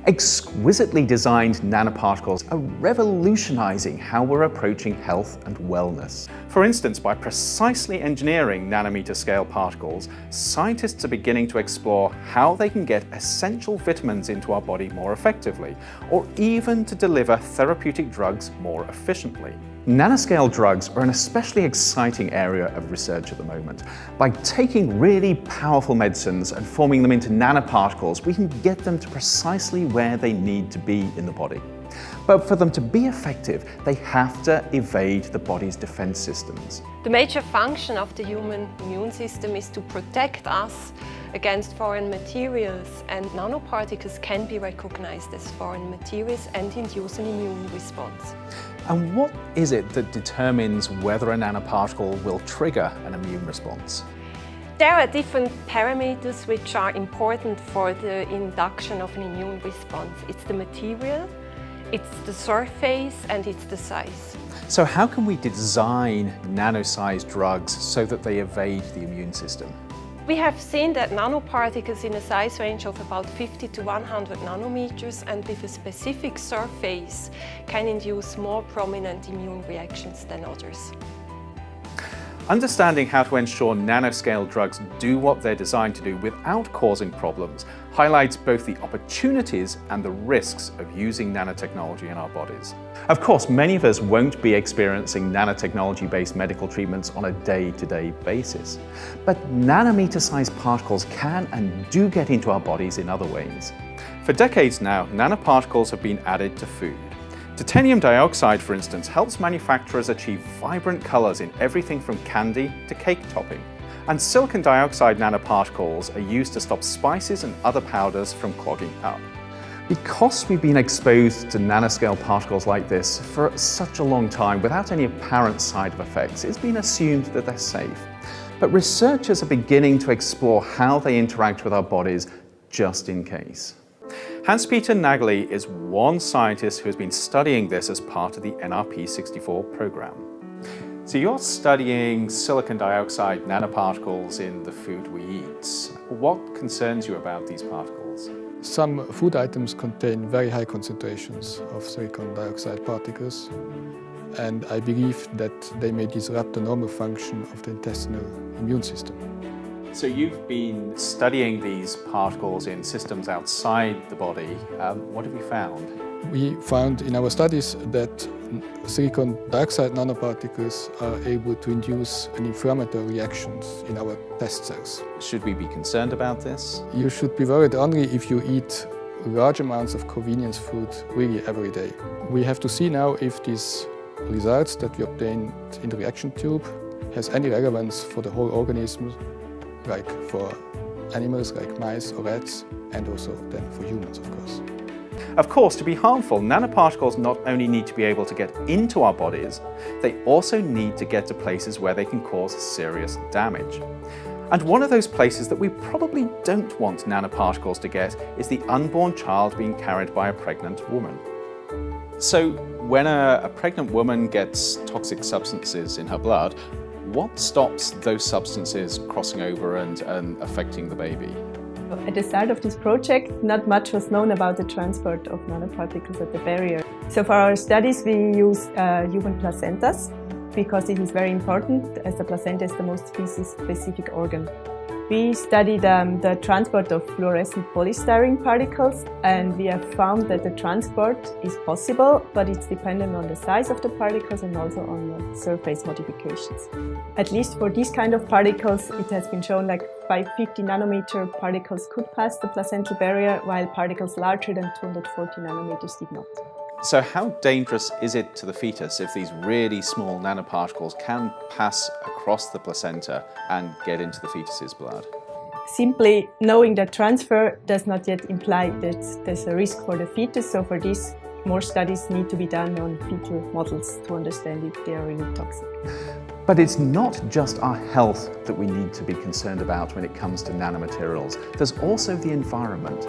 Exquisitely designed nanoparticles are revolutionizing how we're approaching health and wellness. For instance, by precisely engineering nanometer scale particles, scientists are beginning to explore how they can get essential vitamins into our body more effectively, or even to deliver therapeutic drugs more efficiently. Nanoscale drugs are an especially exciting area of research at the moment. By taking really powerful medicines and forming them into nanoparticles, we can get them to precisely where they need to be in the body. But for them to be effective, they have to evade the body's defense systems. The major function of the human immune system is to protect us against foreign materials, and nanoparticles can be recognized as foreign materials and induce an immune response. And what is it that determines whether a nanoparticle will trigger an immune response? There are different parameters which are important for the induction of an immune response. It's the material, it's the surface, and it's the size. So how can we design nano-sized drugs so that they evade the immune system? We have seen that nanoparticles in a size range of about 50 to 100 nanometers and with a specific surface can induce more prominent immune reactions than others. Understanding how to ensure nanoscale drugs do what they're designed to do without causing problems highlights both the opportunities and the risks of using nanotechnology in our bodies. Of course, many of us won't be experiencing nanotechnology-based medical treatments on a day-to-day basis. But nanometer-sized particles can and do get into our bodies in other ways. For decades now, nanoparticles have been added to food. Titanium dioxide, for instance, helps manufacturers achieve vibrant colors in everything from candy to cake topping. And silicon dioxide nanoparticles are used to stop spices and other powders from clogging up. Because we've been exposed to nanoscale particles like this for such a long time without any apparent side effects, it's been assumed that they're safe. But researchers are beginning to explore how they interact with our bodies just in case. Hans-Peter Nageli is one scientist who has been studying this as part of the NRP 64 program. So you're studying silicon dioxide nanoparticles in the food we eat. What concerns you about these particles? Some food items contain very high concentrations of silicon dioxide particles, and I believe that they may disrupt the normal function of the intestinal immune system. So you've been studying these particles in systems outside the body. What have you found? We found in our studies that silicon dioxide nanoparticles are able to induce an inflammatory reactions in our test cells. Should we be concerned about this? You should be worried only if you eat large amounts of convenience food really every day. We have to see now if these results that we obtained in the reaction tube has any relevance for the whole organism, like for animals like mice or rats, and also then for humans, of course. Of course, to be harmful, nanoparticles not only need to be able to get into our bodies, they also need to get to places where they can cause serious damage. And one of those places that we probably don't want nanoparticles to get is the unborn child being carried by a pregnant woman. So when a pregnant woman gets toxic substances in her blood, what stops those substances crossing over and affecting the baby? At the start of this project, not much was known about the transport of nanoparticles at the barrier. So for our studies, we use human placentas because it is very important, as the placenta is the most species-specific organ. We studied the transport of fluorescent polystyrene particles, and we have found that the transport is possible, but it's dependent on the size of the particles and also on the surface modifications. At least for these kind of particles, it has been shown like 550 nanometer particles could pass the placental barrier, while particles larger than 240 nanometers did not. So how dangerous is it to the fetus if these really small nanoparticles can pass across the placenta and get into the fetus's blood? Simply knowing that transfer does not yet imply that there's a risk for the fetus, so for this more studies need to be done on fetal models to understand if they are really toxic. But it's not just our health that we need to be concerned about when it comes to nanomaterials. There's also the environment.